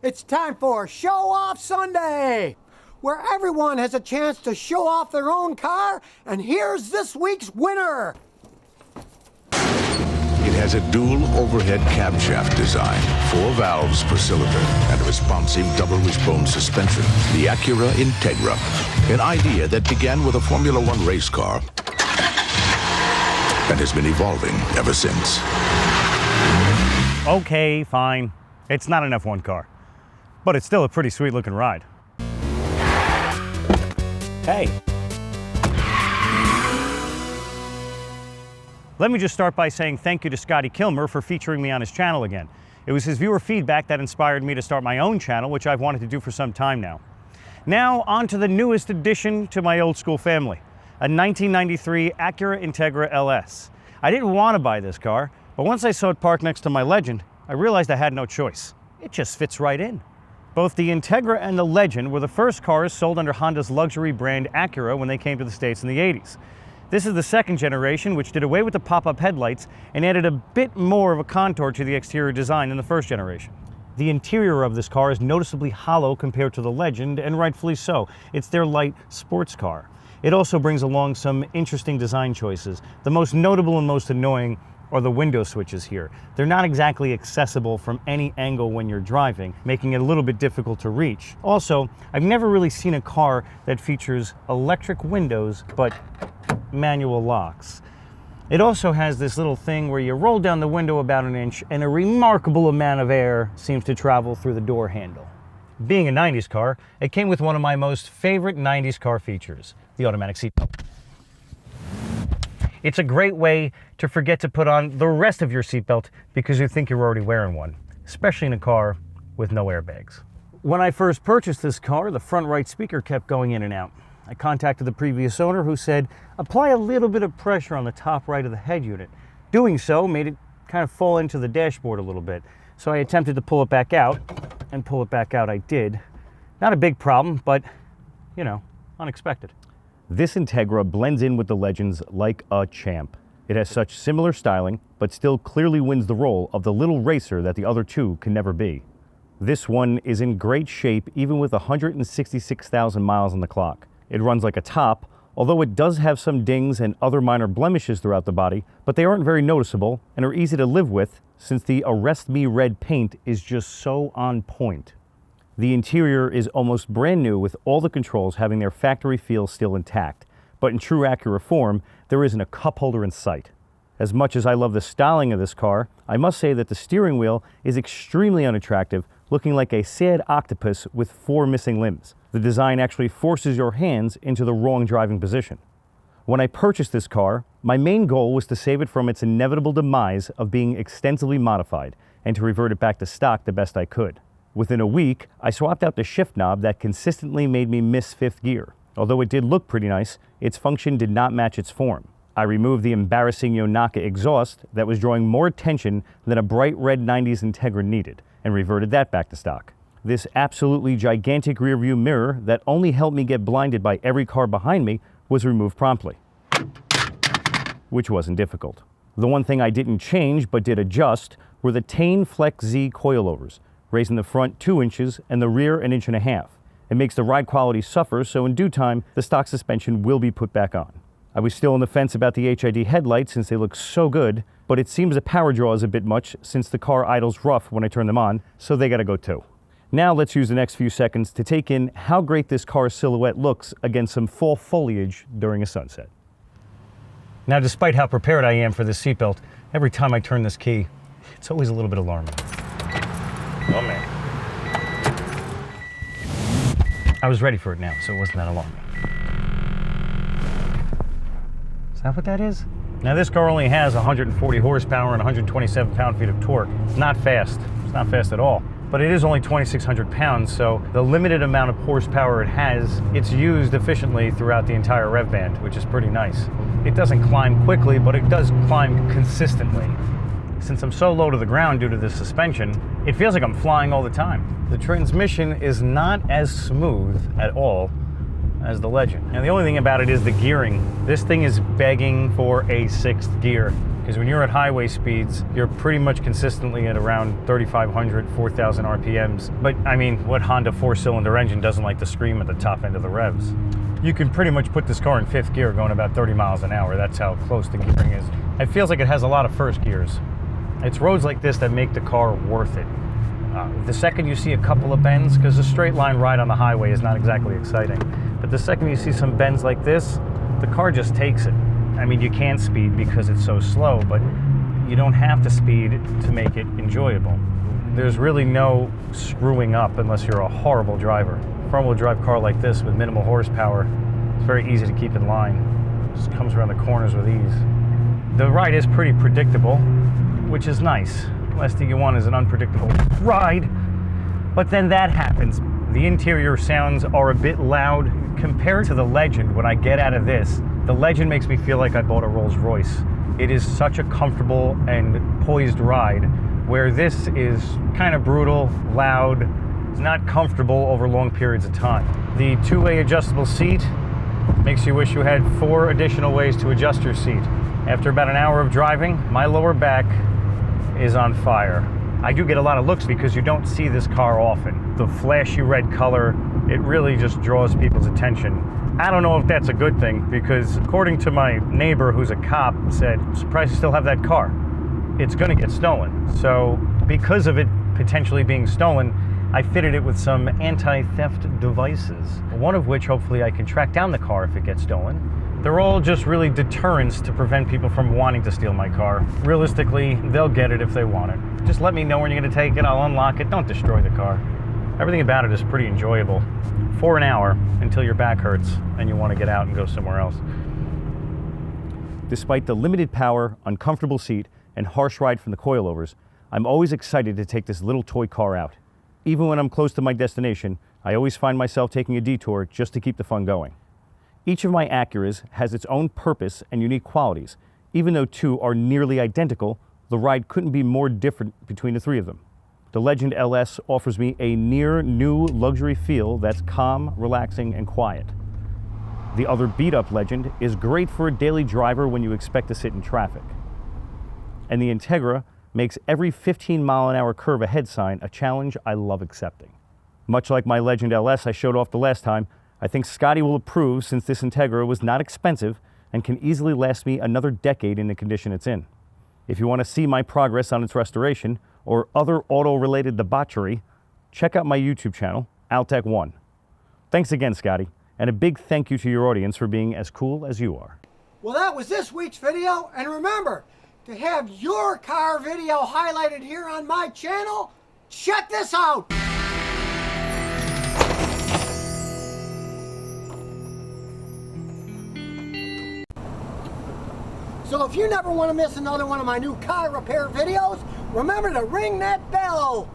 It's time for Show Off Sunday, where everyone has a chance to show off their own car, and here's this week's winner. It has a dual overhead camshaft design, 4 valves per cylinder, and a responsive double wishbone suspension, the Acura Integra, an idea that began with a Formula One race car and has been evolving ever since. Okay, fine. It's not an F1 car, but it's still a pretty sweet looking ride. Hey. Let me just start by saying thank you to Scotty Kilmer for featuring me on his channel again. It was his viewer feedback that inspired me to start my own channel, which I've wanted to do for some time now. Now, on to the newest addition to my old school family, a 1993 Acura Integra LS. I didn't want to buy this car, but once I saw it parked next to my Legend, I realized I had no choice. It just fits right in. Both the Integra and the Legend were the first cars sold under Honda's luxury brand Acura when they came to the States in the 80s. This is the second generation, which did away with the pop-up headlights and added a bit more of a contour to the exterior design than the first generation. The interior of this car is noticeably hollow compared to the Legend, and rightfully so. It's their light sports car. It also brings along some interesting design choices. The most notable and most annoying are the window switches here. They're not exactly accessible from any angle when you're driving, making it a little bit difficult to reach. Also, I've never really seen a car that features electric windows but manual locks. It also has this little thing where you roll down the window about an inch and a remarkable amount of air seems to travel through the door handle. Being a 90s car, it came with one of my most favorite 90s car features, the automatic seatbelt. It's a great way to forget to put on the rest of your seatbelt because you think you're already wearing one, especially in a car with no airbags. When I first purchased this car, the front right speaker kept going in and out. I contacted the previous owner who said, apply a little bit of pressure on the top right of the head unit. Doing so made it kind of fall into the dashboard a little bit. So I attempted to pull it back out, and pull it back out I did. Not a big problem, but, you know, unexpected. This Integra blends in with the Legends like a champ. It has such similar styling, but still clearly wins the role of the little racer that the other two can never be. This one is in great shape even with 166,000 miles on the clock. It runs like a top, although it does have some dings and other minor blemishes throughout the body, but they aren't very noticeable and are easy to live with since the Arrest Me red paint is just so on point. The interior is almost brand new with all the controls having their factory feel still intact, but in true Acura form, there isn't a cup holder in sight. As much as I love the styling of this car, I must say that the steering wheel is extremely unattractive, looking like a sad octopus with 4 missing limbs. The design actually forces your hands into the wrong driving position. When I purchased this car, my main goal was to save it from its inevitable demise of being extensively modified and to revert it back to stock the best I could. Within a week, I swapped out the shift knob that consistently made me miss 5th gear. Although it did look pretty nice, its function did not match its form. I removed the embarrassing Yonaka exhaust that was drawing more attention than a bright red 90s Integra needed, and reverted that back to stock. This absolutely gigantic rearview mirror that only helped me get blinded by every car behind me was removed promptly, which wasn't difficult. The one thing I didn't change but did adjust were the Tane Flex Z coilovers, raising the front 2 inches and the rear 1.5 inches. It makes the ride quality suffer, so in due time, the stock suspension will be put back on. I was still on the fence about the HID headlights since they look so good, but it seems the power draw is a bit much since the car idles rough when I turn them on, so they gotta go too. Now let's use the next few seconds to take in how great this car's silhouette looks against some fall foliage during a sunset. Now, despite how prepared I am for this seatbelt, every time I turn this key, it's always a little bit alarming. Oh man. I was ready for it now, so it wasn't that alarming. Is that what that is? Now this car only has 140 horsepower and 127 pound-feet of torque. It's not fast. It's not fast at all. But it is only 2,600 pounds, so the limited amount of horsepower it has, it's used efficiently throughout the entire rev band, which is pretty nice. It doesn't climb quickly, but it does climb consistently. Since I'm so low to the ground due to the suspension, it feels like I'm flying all the time. The transmission is not as smooth at all as the Legend. Now the only thing about it is the gearing. This thing is begging for a 6th gear. Because when you're at highway speeds, you're pretty much consistently at around 3,500, 4,000 RPMs. But I mean, what Honda 4-cylinder engine doesn't like to scream at the top end of the revs? You can pretty much put this car in 5th gear going about 30 miles an hour. That's how close the gearing is. It feels like it has a lot of first gears. It's roads like this that make the car worth it. The second you see a couple of bends, because a straight line ride on the highway is not exactly exciting, but the second you see some bends like this, the car just takes it. I mean, you can't speed because it's so slow, but you don't have to speed to make it enjoyable. There's really no screwing up unless you're a horrible driver. A front-wheel drive car like this with minimal horsepower, it's very easy to keep in line. Just comes around the corners with ease. The ride is pretty predictable, which is nice. Last thing you want is an unpredictable ride. But then that happens. The interior sounds are a bit loud. Compared to the Legend, when I get out of this, the Legend makes me feel like I bought a Rolls Royce. It is such a comfortable and poised ride, where this is kind of brutal, loud, it's not comfortable over long periods of time. The two-way adjustable seat makes you wish you had 4 additional ways to adjust your seat. After about an hour of driving, my lower back is on fire. I do get a lot of looks because you don't see this car often. The flashy red color, it really just draws people's attention. I don't know if that's a good thing, because according to my neighbor who's a cop, said, "I'm surprised you still have that car. It's gonna get stolen." So because of it potentially being stolen, I fitted it with some anti-theft devices, one of which hopefully I can track down the car if it gets stolen. They're all just really deterrents to prevent people from wanting to steal my car. Realistically, they'll get it if they want it. Just let me know when you're gonna take it, I'll unlock it, don't destroy the car. Everything about it is pretty enjoyable. For an hour, until your back hurts and you wanna get out and go somewhere else. Despite the limited power, uncomfortable seat, and harsh ride from the coilovers, I'm always excited to take this little toy car out. Even when I'm close to my destination, I always find myself taking a detour just to keep the fun going. Each of my Acuras has its own purpose and unique qualities. Even though 2 are nearly identical, the ride couldn't be more different between the 3 of them. The Legend LS offers me a near-new luxury feel that's calm, relaxing, and quiet. The other beat-up Legend is great for a daily driver when you expect to sit in traffic. And the Integra makes every 15-mile-an-hour curve ahead sign a challenge I love accepting. Much like my Legend LS I showed off the last time, I think Scotty will approve, since this Integra was not expensive and can easily last me another decade in the condition it's in. If you want to see my progress on its restoration or other auto-related debauchery, check out my YouTube channel, Altec1. Thanks again, Scotty, and a big thank you to your audience for being as cool as you are. Well, that was this week's video, and remember, to have your car video highlighted here on my channel, check this out! So if you never want to miss another one of my new car repair videos, remember to ring that bell.